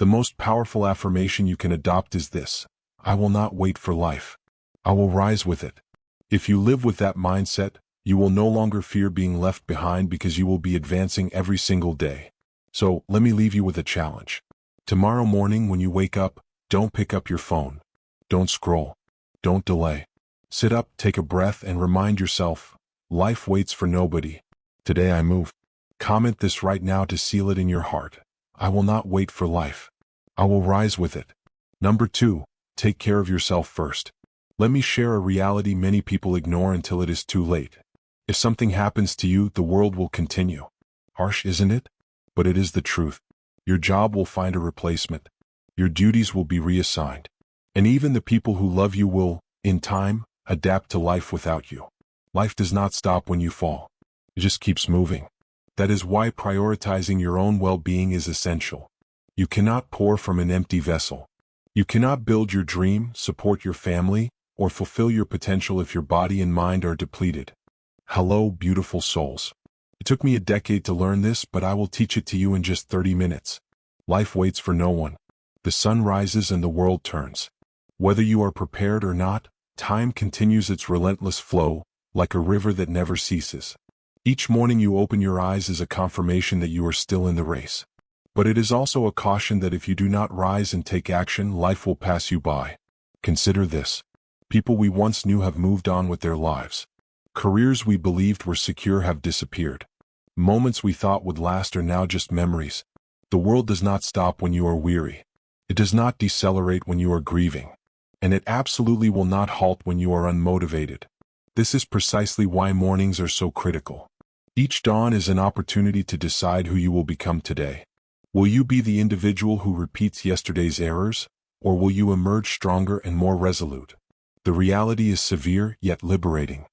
The most powerful affirmation you can adopt is this: I will not wait for life. I will rise with it. If you live with that mindset, you will no longer fear being left behind because you will be advancing every single day. So, let me leave you with a challenge. Tomorrow morning when you wake up, don't pick up your phone. Don't scroll. Don't delay. Sit up, take a breath, and remind yourself, life waits for nobody. Today I move. Comment this right now to seal it in your heart. I will not wait for life. I will rise with it. Number 2, take care of yourself first. Let me share a reality many people ignore until it is too late. If something happens to you, the world will continue. Harsh, isn't it? But it is the truth. Your job will find a replacement. Your duties will be reassigned. And even the people who love you will, in time, adapt to life without you. Life does not stop when you fall. It just keeps moving. That is why prioritizing your own well-being is essential. You cannot pour from an empty vessel. You cannot build your dream, support your family, or fulfill your potential if your body and mind are depleted. Hello, beautiful souls. It took me a decade to learn this, but I will teach it to you in just 30 minutes. Life waits for no one. The sun rises and the world turns. Whether you are prepared or not, time continues its relentless flow, like a river that never ceases. Each morning you open your eyes is a confirmation that you are still in the race. But it is also a caution that if you do not rise and take action, life will pass you by. Consider this. People we once knew have moved on with their lives. Careers we believed were secure have disappeared. Moments we thought would last are now just memories. The world does not stop when you are weary. It does not decelerate when you are grieving. And it absolutely will not halt when you are unmotivated. This is precisely why mornings are so critical. Each dawn is an opportunity to decide who you will become today. Will you be the individual who repeats yesterday's errors, or will you emerge stronger and more resolute? The reality is severe yet liberating.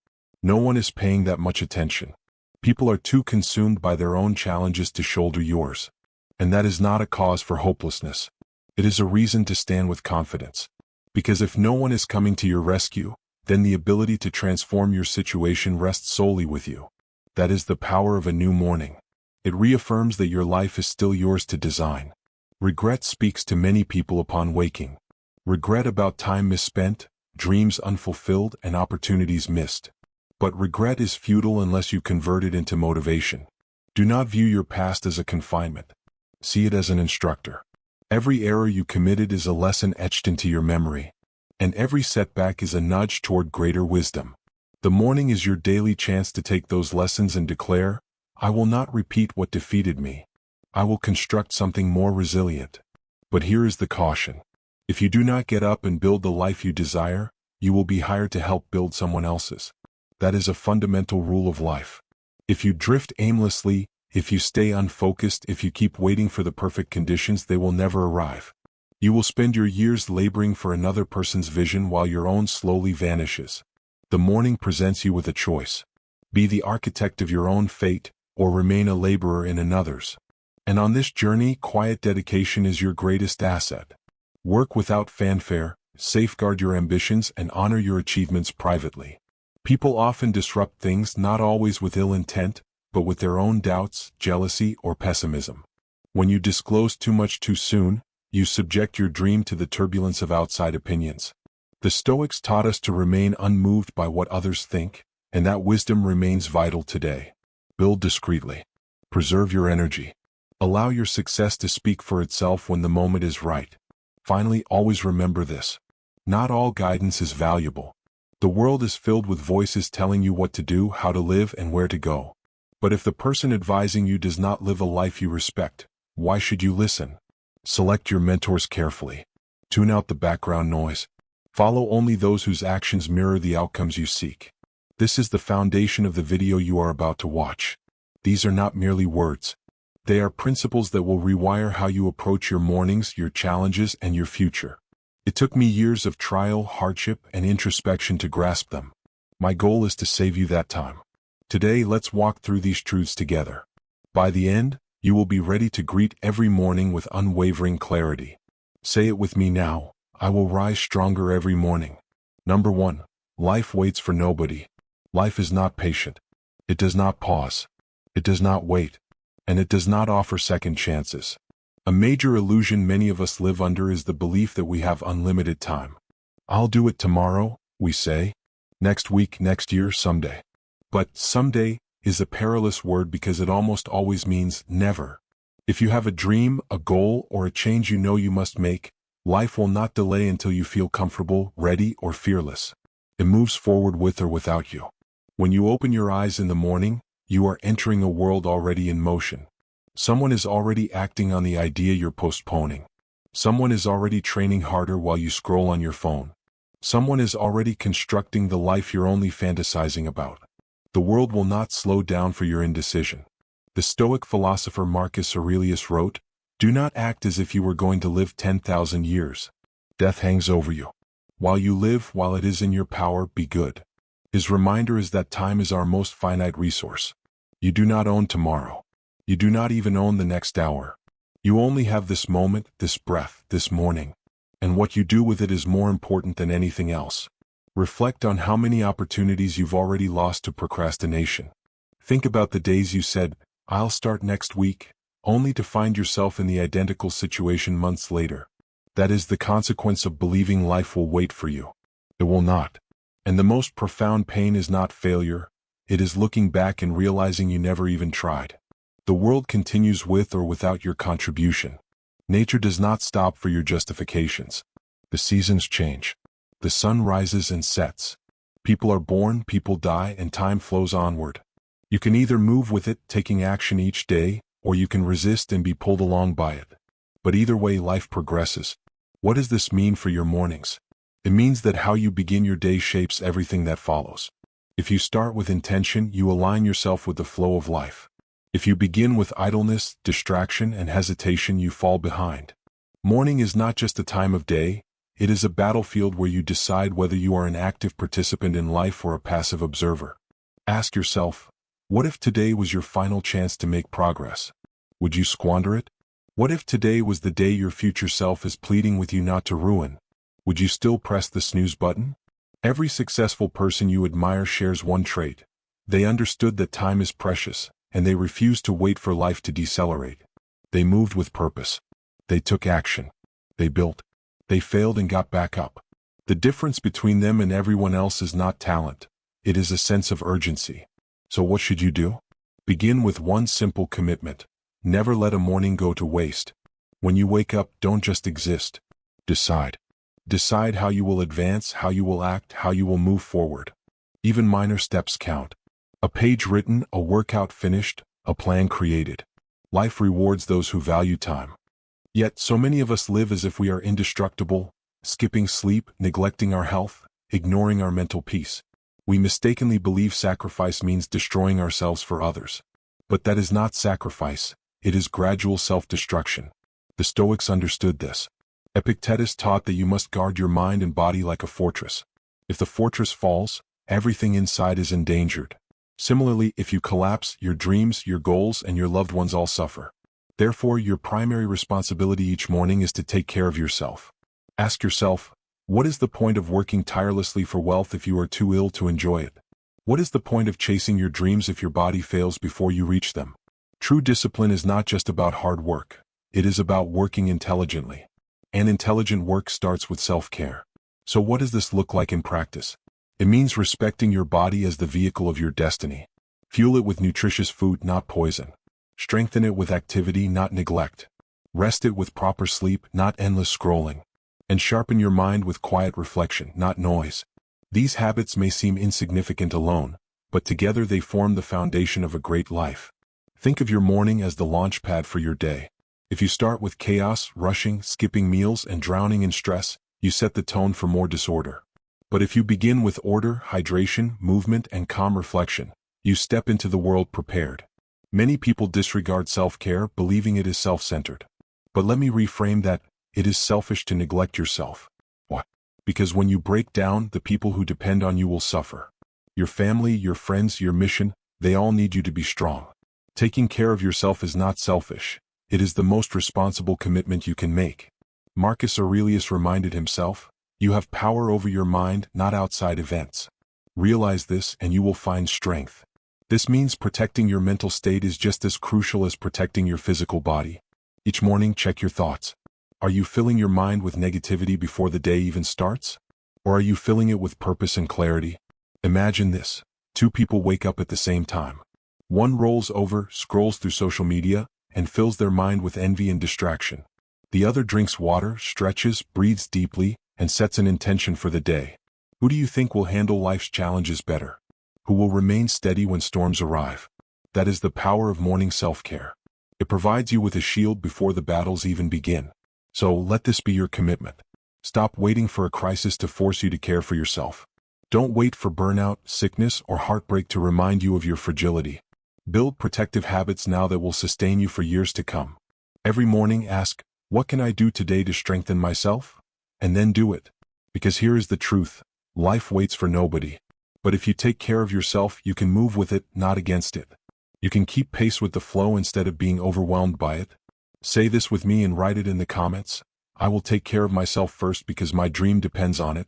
No one is paying that much attention. People are too consumed by their own challenges to shoulder yours. And that is not a cause for hopelessness. It is a reason to stand with confidence. Because if no one is coming to your rescue, then the ability to transform your situation rests solely with you. That is the power of a new morning. It reaffirms that your life is still yours to design. Regret speaks to many people upon waking. Regret about time misspent, dreams unfulfilled, and opportunities missed. But regret is futile unless you convert it into motivation. Do not view your past as a confinement. See it as an instructor. Every error you committed is a lesson etched into your memory. And every setback is a nudge toward greater wisdom. The morning is your daily chance to take those lessons and declare, I will not repeat what defeated me. I will construct something more resilient. But here is the caution. If you do not get up and build the life you desire, you will be hired to help build someone else's. That is a fundamental rule of life. If you drift aimlessly, if you stay unfocused, if you keep waiting for the perfect conditions, they will never arrive. You will spend your years laboring for another person's vision while your own slowly vanishes. The morning presents you with a choice. Be the architect of your own fate, or remain a laborer in another's. And on this journey, quiet dedication is your greatest asset. Work without fanfare, safeguard your ambitions, and honor your achievements privately. People often disrupt things not always with ill intent, but with their own doubts, jealousy, or pessimism. When you disclose too much too soon, you subject your dream to the turbulence of outside opinions. The Stoics taught us to remain unmoved by what others think, and that wisdom remains vital today. Build discreetly. Preserve your energy. Allow your success to speak for itself when the moment is right. Finally, always remember this. Not all guidance is valuable. The world is filled with voices telling you what to do, how to live, and where to go. But if the person advising you does not live a life you respect, why should you listen? Select your mentors carefully. Tune out the background noise. Follow only those whose actions mirror the outcomes you seek. This is the foundation of the video you are about to watch. These are not merely words. They are principles that will rewire how you approach your mornings, your challenges, and your future. It took me years of trial, hardship, and introspection to grasp them. My goal is to save you that time. Today, let's walk through these truths together. By the end, you will be ready to greet every morning with unwavering clarity. Say it with me now. I will rise stronger every morning. Number 1. Life waits for nobody. Life is not patient. It does not pause. It does not wait. And it does not offer second chances. A major illusion many of us live under is the belief that we have unlimited time. I'll do it tomorrow, we say. Next week, next year, someday. But someday is a perilous word because it almost always means never. If you have a dream, a goal, or a change you know you must make, life will not delay until you feel comfortable, ready, or fearless. It moves forward with or without you. When you open your eyes in the morning, you are entering a world already in motion. Someone is already acting on the idea you're postponing. Someone is already training harder while you scroll on your phone. Someone is already constructing the life you're only fantasizing about. The world will not slow down for your indecision. The Stoic philosopher Marcus Aurelius wrote, "Do not act as if you were going to live 10,000 years. Death hangs over you. While you live, while it is in your power, be good." His reminder is that time is our most finite resource. You do not own tomorrow. You do not even own the next hour. You only have this moment, this breath, this morning. And what you do with it is more important than anything else. Reflect on how many opportunities you've already lost to procrastination. Think about the days you said, "I'll start next week," only to find yourself in the identical situation months later. That is the consequence of believing life will wait for you. It will not. And the most profound pain is not failure, it is looking back and realizing you never even tried. The world continues with or without your contribution. Nature does not stop for your justifications. The seasons change. The sun rises and sets. People are born, people die, and time flows onward. You can either move with it, taking action each day, or you can resist and be pulled along by it. But either way, life progresses. What does this mean for your mornings? It means that how you begin your day shapes everything that follows. If you start with intention, you align yourself with the flow of life. If you begin with idleness, distraction, and hesitation, you fall behind. Morning is not just a time of day, it is a battlefield where you decide whether you are an active participant in life or a passive observer. Ask yourself, what if today was your final chance to make progress? Would you squander it? What if today was the day your future self is pleading with you not to ruin? Would you still press the snooze button? Every successful person you admire shares one trait. They understood that time is precious, and they refused to wait for life to decelerate. They moved with purpose. They took action. They built. They failed and got back up. The difference between them and everyone else is not talent. It is a sense of urgency. So what should you do? Begin with one simple commitment. Never let a morning go to waste. When you wake up, don't just exist. Decide. Decide how you will advance, how you will act, how you will move forward. Even minor steps count. A page written, a workout finished, a plan created. Life rewards those who value time. Yet so many of us live as if we are indestructible, skipping sleep, neglecting our health, ignoring our mental peace. We mistakenly believe sacrifice means destroying ourselves for others. But that is not sacrifice, it is gradual self-destruction. The Stoics understood this. Epictetus taught that you must guard your mind and body like a fortress. If the fortress falls, everything inside is endangered. Similarly, if you collapse, your dreams, your goals, and your loved ones all suffer. Therefore, your primary responsibility each morning is to take care of yourself. Ask yourself, what is the point of working tirelessly for wealth if you are too ill to enjoy it? What is the point of chasing your dreams if your body fails before you reach them? True discipline is not just about hard work. It is about working intelligently. And intelligent work starts with self-care. So what does this look like in practice? It means respecting your body as the vehicle of your destiny. Fuel it with nutritious food, not poison. Strengthen it with activity, not neglect. Rest it with proper sleep, not endless scrolling. And sharpen your mind with quiet reflection, not noise. These habits may seem insignificant alone, but together they form the foundation of a great life. Think of your morning as the launch pad for your day. If you start with chaos, rushing, skipping meals, and drowning in stress, you set the tone for more disorder. But if you begin with order, hydration, movement, and calm reflection, you step into the world prepared. Many people disregard self-care, believing it is self-centered. But let me reframe that, it is selfish to neglect yourself. Why? Because when you break down, the people who depend on you will suffer. Your family, your friends, your mission, they all need you to be strong. Taking care of yourself is not selfish. It is the most responsible commitment you can make. Marcus Aurelius reminded himself, you have power over your mind, not outside events. Realize this and you will find strength. This means protecting your mental state is just as crucial as protecting your physical body. Each morning, check your thoughts. Are you filling your mind with negativity before the day even starts? Or are you filling it with purpose and clarity? Imagine this. Two people wake up at the same time. One rolls over, scrolls through social media, and fills their mind with envy and distraction. The other drinks water, stretches, breathes deeply, and sets an intention for the day. Who do you think will handle life's challenges better? Who will remain steady when storms arrive? That is the power of morning self-care. It provides you with a shield before the battles even begin. So let this be your commitment. Stop waiting for a crisis to force you to care for yourself. Don't wait for burnout, sickness, or heartbreak to remind you of your fragility. Build protective habits now that will sustain you for years to come. Every morning ask, what can I do today to strengthen myself? And then do it. Because here is the truth. Life waits for nobody. But if you take care of yourself, you can move with it, not against it. You can keep pace with the flow instead of being overwhelmed by it. Say this with me and write it in the comments. I will take care of myself first because my dream depends on it.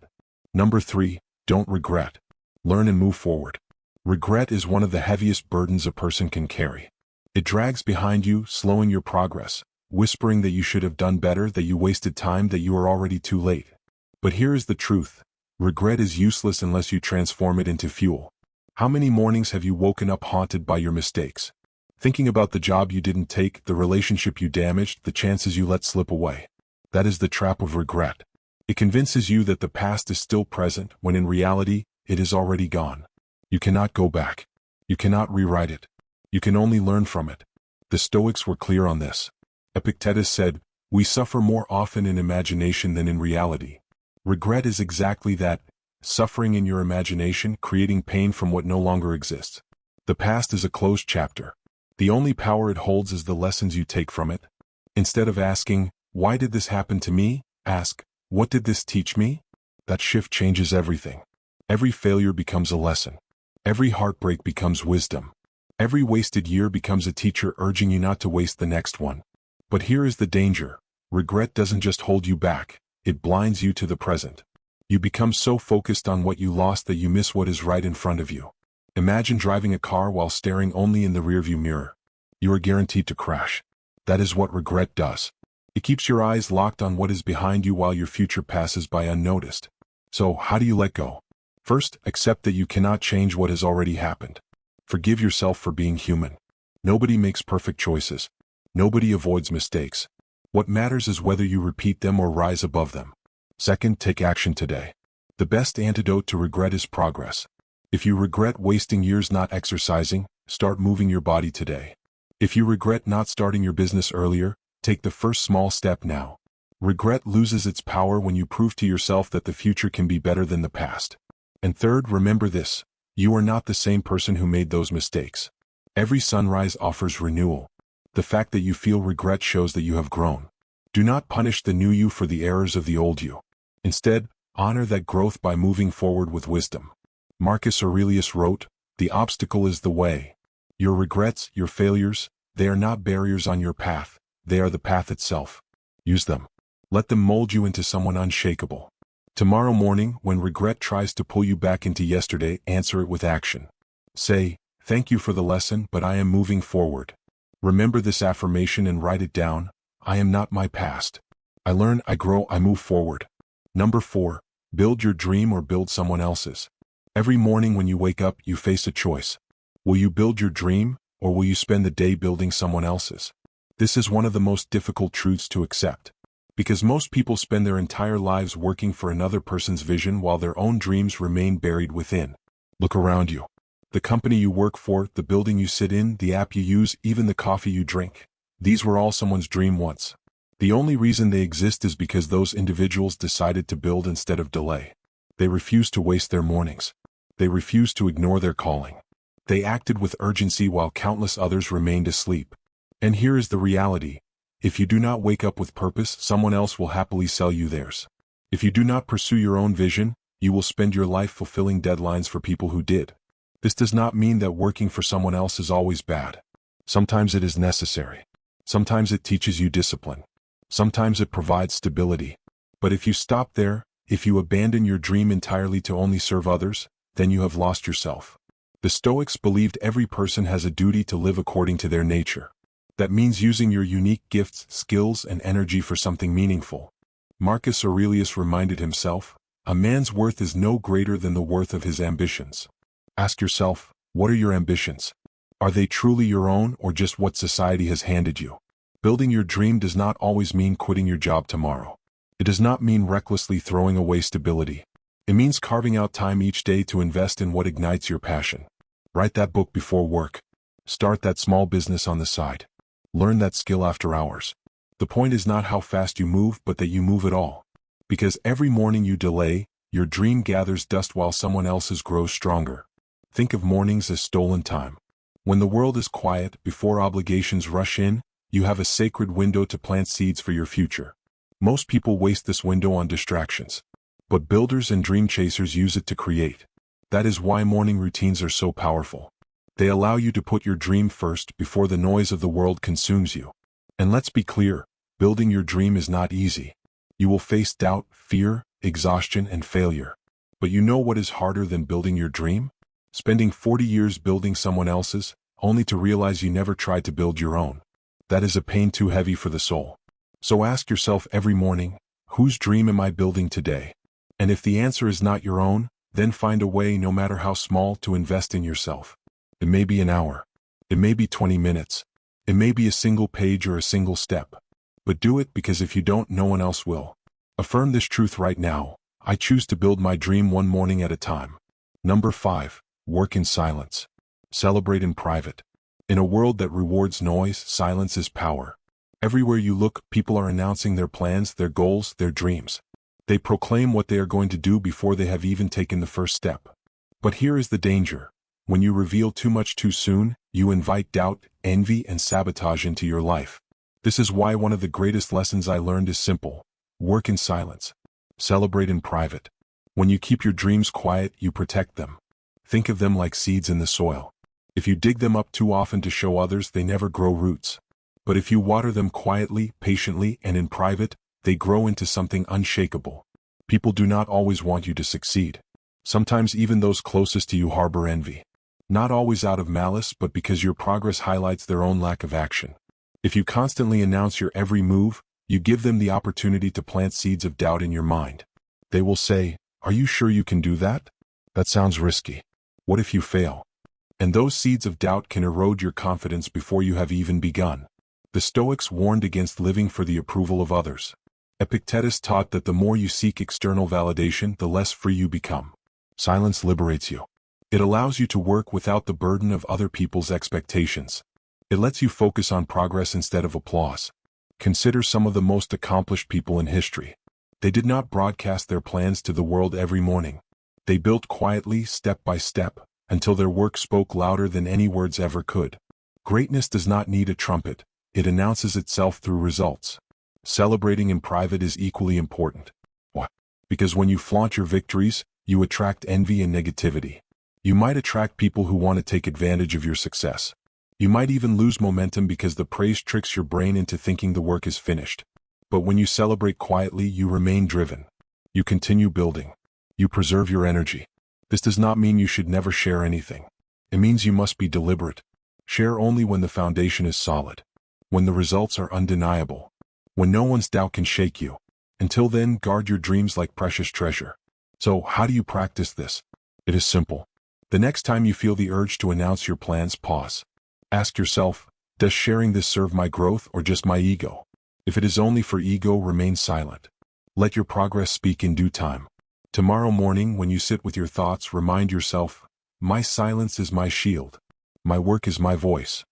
Number 3, don't regret. Learn and move forward. Regret is one of the heaviest burdens a person can carry. It drags behind you, slowing your progress, whispering that you should have done better, that you wasted time, that you are already too late. But here is the truth. Regret is useless unless you transform it into fuel. How many mornings have you woken up haunted by your mistakes? Thinking about the job you didn't take, the relationship you damaged, the chances you let slip away. That is the trap of regret. It convinces you that the past is still present, when in reality, it is already gone. You cannot go back. You cannot rewrite it. You can only learn from it. The Stoics were clear on this. Epictetus said, "We suffer more often in imagination than in reality." Regret is exactly that, suffering in your imagination, creating pain from what no longer exists. The past is a closed chapter. The only power it holds is the lessons you take from it. Instead of asking, why did this happen to me? Ask, what did this teach me? That shift changes everything. Every failure becomes a lesson. Every heartbreak becomes wisdom. Every wasted year becomes a teacher urging you not to waste the next one. But here is the danger. Regret doesn't just hold you back, it blinds you to the present. You become so focused on what you lost that you miss what is right in front of you. Imagine driving a car while staring only in the rearview mirror. You are guaranteed to crash. That is what regret does. It keeps your eyes locked on what is behind you while your future passes by unnoticed. So, how do you let go? First, accept that you cannot change what has already happened. Forgive yourself for being human. Nobody makes perfect choices. Nobody avoids mistakes. What matters is whether you repeat them or rise above them. Second, take action today. The best antidote to regret is progress. If you regret wasting years not exercising, start moving your body today. If you regret not starting your business earlier, take the first small step now. Regret loses its power when you prove to yourself that the future can be better than the past. And third, remember this. You are not the same person who made those mistakes. Every sunrise offers renewal. The fact that you feel regret shows that you have grown. Do not punish the new you for the errors of the old you. Instead, honor that growth by moving forward with wisdom. Marcus Aurelius wrote, "The obstacle is the way." Your regrets, your failures, they are not barriers on your path, they are the path itself. Use them. Let them mold you into someone unshakable. Tomorrow morning, when regret tries to pull you back into yesterday, answer it with action. Say, "Thank you for the lesson, but I am moving forward." Remember this affirmation and write it down. I am not my past. I learn, I grow, I move forward. Number 4, build your dream or build someone else's. Every morning when you wake up, you face a choice. Will you build your dream, or will you spend the day building someone else's? This is one of the most difficult truths to accept. Because most people spend their entire lives working for another person's vision while their own dreams remain buried within. Look around you. The company you work for, the building you sit in, the app you use, even the coffee you drink. These were all someone's dream once. The only reason they exist is because those individuals decided to build instead of delay. They refused to waste their mornings. They refused to ignore their calling. They acted with urgency while countless others remained asleep. And here is the reality. If you do not wake up with purpose, someone else will happily sell you theirs. If you do not pursue your own vision, you will spend your life fulfilling deadlines for people who did. This does not mean that working for someone else is always bad. Sometimes it is necessary. Sometimes it teaches you discipline. Sometimes it provides stability. But if you stop there, if you abandon your dream entirely to only serve others, then you have lost yourself. The Stoics believed every person has a duty to live according to their nature. That means using your unique gifts, skills, and energy for something meaningful. Marcus Aurelius reminded himself, "A man's worth is no greater than the worth of his ambitions." Ask yourself, what are your ambitions? Are they truly your own or just what society has handed you? Building your dream does not always mean quitting your job tomorrow. It does not mean recklessly throwing away stability. It means carving out time each day to invest in what ignites your passion. Write that book before work. Start that small business on the side. Learn that skill after hours. The point is not how fast you move, but that you move at all. Because every morning you delay, your dream gathers dust while someone else's grows stronger. Think of mornings as stolen time. When the world is quiet, before obligations rush in, you have a sacred window to plant seeds for your future. Most people waste this window on distractions. But builders and dream chasers use it to create. That is why morning routines are so powerful. They allow you to put your dream first before the noise of the world consumes you. And let's be clear, building your dream is not easy. You will face doubt, fear, exhaustion, and failure. But you know what is harder than building your dream? Spending 40 years building someone else's, only to realize you never tried to build your own. That is a pain too heavy for the soul. So ask yourself every morning, whose dream am I building today? And if the answer is not your own, then find a way, no matter how small, to invest in yourself. It may be an hour. It may be 20 minutes. It may be a single page or a single step. But do it, because if you don't, no one else will. Affirm this truth right now. I choose to build my dream one morning at a time. Number 5. Work in silence. Celebrate in private. In a world that rewards noise, silence is power. Everywhere you look, people are announcing their plans, their goals, their dreams. They proclaim what they are going to do before they have even taken the first step. But here is the danger. When you reveal too much too soon, you invite doubt, envy, and sabotage into your life. This is why one of the greatest lessons I learned is simple. Work in silence. Celebrate in private. When you keep your dreams quiet, you protect them. Think of them like seeds in the soil. If you dig them up too often to show others, they never grow roots. But if you water them quietly, patiently, and in private, they grow into something unshakable. People do not always want you to succeed. Sometimes even those closest to you harbor envy. Not always out of malice, but because your progress highlights their own lack of action. If you constantly announce your every move, you give them the opportunity to plant seeds of doubt in your mind. They will say, "Are you sure you can do that? That sounds risky. What if you fail?" And those seeds of doubt can erode your confidence before you have even begun. The Stoics warned against living for the approval of others. Epictetus taught that the more you seek external validation, the less free you become. Silence liberates you. It allows you to work without the burden of other people's expectations. It lets you focus on progress instead of applause. Consider some of the most accomplished people in history. They did not broadcast their plans to the world every morning. They built quietly, step by step, until their work spoke louder than any words ever could. Greatness does not need a trumpet. It announces itself through results. Celebrating in private is equally important. Why? Because when you flaunt your victories, you attract envy and negativity. You might attract people who want to take advantage of your success. You might even lose momentum because the praise tricks your brain into thinking the work is finished. But when you celebrate quietly, you remain driven. You continue building. You preserve your energy. This does not mean you should never share anything. It means you must be deliberate. Share only when the foundation is solid. When the results are undeniable. When no one's doubt can shake you. Until then, guard your dreams like precious treasure. So, how do you practice this? It is simple. The next time you feel the urge to announce your plans, pause. Ask yourself, does sharing this serve my growth or just my ego? If it is only for ego, remain silent. Let your progress speak in due time. Tomorrow morning, when you sit with your thoughts, remind yourself, my silence is my shield. My work is my voice.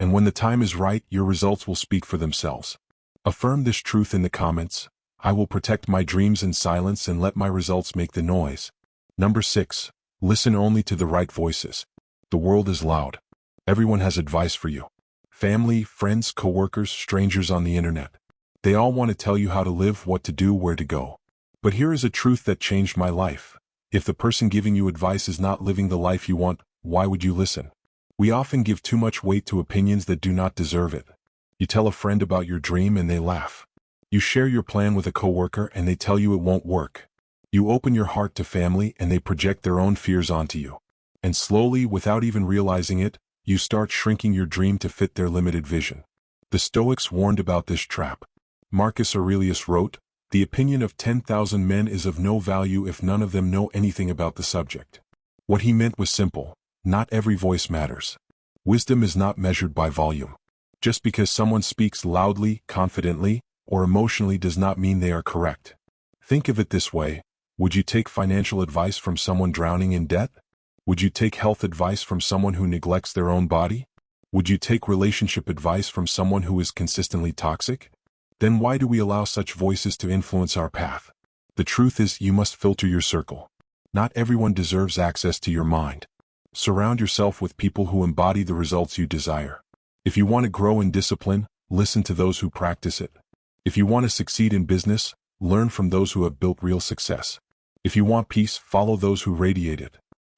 And when the time is right, your results will speak for themselves. Affirm this truth in the comments. I will protect my dreams in silence and let my results make the noise. Number 6. Listen only to the right voices. The world is loud. Everyone has advice for you. Family, friends, coworkers, strangers on the internet. They all want to tell you how to live, what to do, where to go. But here is a truth that changed my life. If the person giving you advice is not living the life you want, why would you listen? We often give too much weight to opinions that do not deserve it. You tell a friend about your dream and they laugh. You share your plan with a coworker and they tell you it won't work. You open your heart to family and they project their own fears onto you. And slowly, without even realizing it, you start shrinking your dream to fit their limited vision. The Stoics warned about this trap. Marcus Aurelius wrote, "The opinion of 10,000 men is of no value if none of them know anything about the subject." What he meant was simple: not every voice matters. Wisdom is not measured by volume. Just because someone speaks loudly, confidently, or emotionally does not mean they are correct. Think of it this way: would you take financial advice from someone drowning in debt? Would you take health advice from someone who neglects their own body? Would you take relationship advice from someone who is consistently toxic? Then why do we allow such voices to influence our path? The truth is, you must filter your circle. Not everyone deserves access to your mind. Surround yourself with people who embody the results you desire. If you want to grow in discipline, listen to those who practice it. If you want to succeed in business, learn from those who have built real success. If you want peace, follow those who radiate it.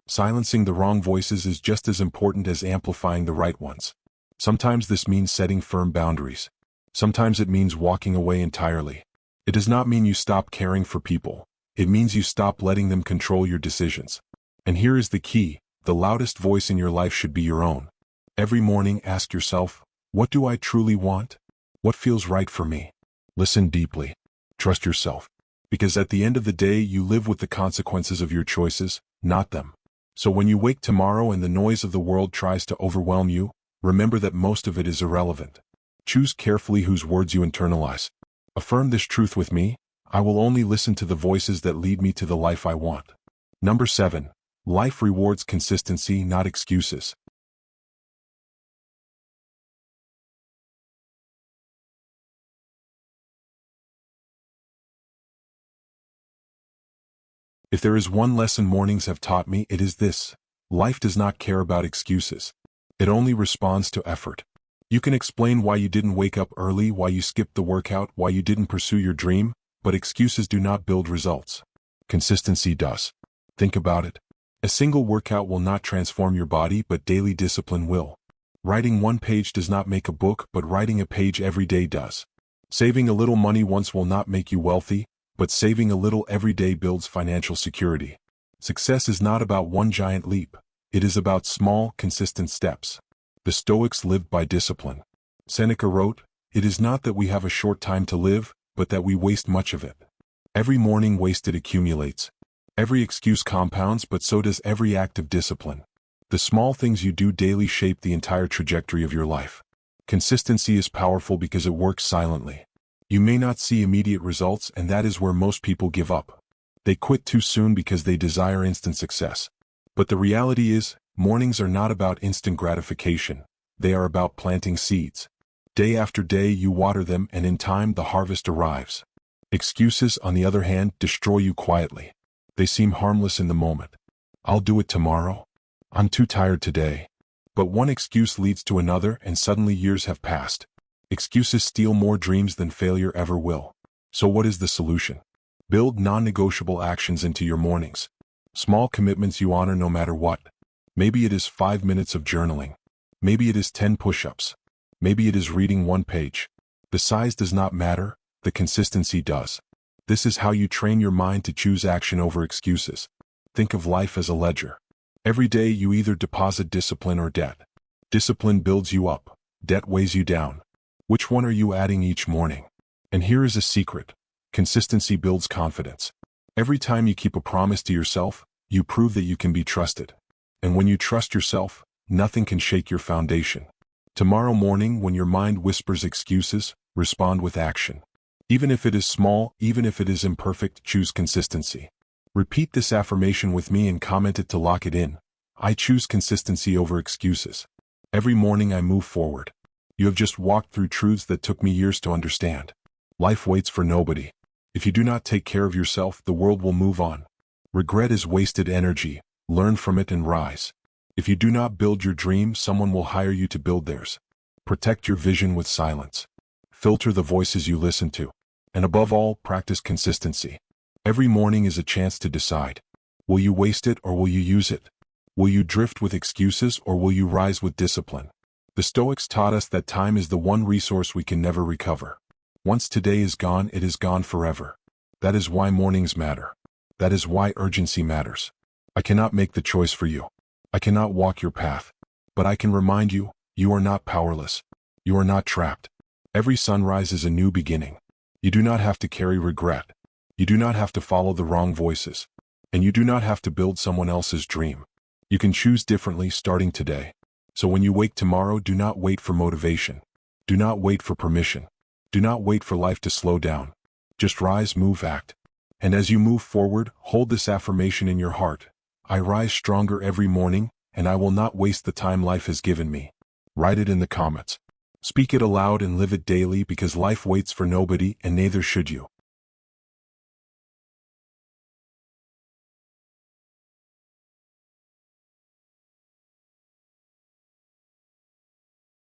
Silencing the wrong voices is just as important as amplifying the right ones. Sometimes this means setting firm boundaries. Sometimes it means walking away entirely. It does not mean you stop caring for people. It means you stop letting them control your decisions. And here is the key: the loudest voice in your life should be your own. Every morning, ask yourself, what do I truly want? What feels right for me? Listen deeply. Trust yourself. Because at the end of the day, you live with the consequences of your choices, not them. So when you wake tomorrow and the noise of the world tries to overwhelm you, remember that most of it is irrelevant. Choose carefully whose words you internalize. Affirm this truth with me: I will only listen to the voices that lead me to the life I want. Number 7. Life rewards consistency, not excuses. If there is one lesson mornings have taught me, it is this: life does not care about excuses. It only responds to effort. You can explain why you didn't wake up early, why you skipped the workout, why you didn't pursue your dream, but excuses do not build results. Consistency does. Think about it. A single workout will not transform your body, but daily discipline will. Writing one page does not make a book, but writing a page every day does. Saving a little money once will not make you wealthy, but saving a little every day builds financial security. Success is not about one giant leap. It is about small, consistent steps. The Stoics lived by discipline. Seneca wrote, "It is not that we have a short time to live, but that we waste much of it." Every morning wasted accumulates. Every excuse compounds, but so does every act of discipline. The small things you do daily shape the entire trajectory of your life. Consistency is powerful because it works silently. You may not see immediate results, and that is where most people give up. They quit too soon because they desire instant success. But the reality is, mornings are not about instant gratification. They are about planting seeds. Day after day you water them, and in time the harvest arrives. Excuses, on the other hand, destroy you quietly. They seem harmless in the moment. I'll do it tomorrow. I'm too tired today. But one excuse leads to another, and suddenly years have passed. Excuses steal more dreams than failure ever will. So what is the solution? Build non-negotiable actions into your mornings. Small commitments you honor no matter what. Maybe it is 5 minutes of journaling. Maybe it is 10 push-ups. Maybe it is reading one page. The size does not matter, the consistency does. This is how you train your mind to choose action over excuses. Think of life as a ledger. Every day you either deposit discipline or debt. Discipline builds you up. Debt weighs you down. Which one are you adding each morning? And here is a secret. Consistency builds confidence. Every time you keep a promise to yourself, you prove that you can be trusted. And when you trust yourself, nothing can shake your foundation. Tomorrow morning, when your mind whispers excuses, respond with action. Even if it is small, even if it is imperfect, choose consistency. Repeat this affirmation with me and comment it to lock it in. I choose consistency over excuses. Every morning I move forward. You have just walked through truths that took me years to understand. Life waits for nobody. If you do not take care of yourself, the world will move on. Regret is wasted energy. Learn from it and rise. If you do not build your dream, someone will hire you to build theirs. Protect your vision with silence. Filter the voices you listen to. And above all, practice consistency. Every morning is a chance to decide. Will you waste it or will you use it? Will you drift with excuses or will you rise with discipline? The Stoics taught us that time is the one resource we can never recover. Once today is gone, it is gone forever. That is why mornings matter. That is why urgency matters. I cannot make the choice for you. I cannot walk your path. But I can remind you, you are not powerless. You are not trapped. Every sunrise is a new beginning. You do not have to carry regret. You do not have to follow the wrong voices. And you do not have to build someone else's dream. You can choose differently starting today. So when you wake tomorrow, do not wait for motivation. Do not wait for permission. Do not wait for life to slow down. Just rise, move, act. And as you move forward, hold this affirmation in your heart. I rise stronger every morning, and I will not waste the time life has given me. Write it in the comments. Speak it aloud and live it daily, because life waits for nobody, and neither should you.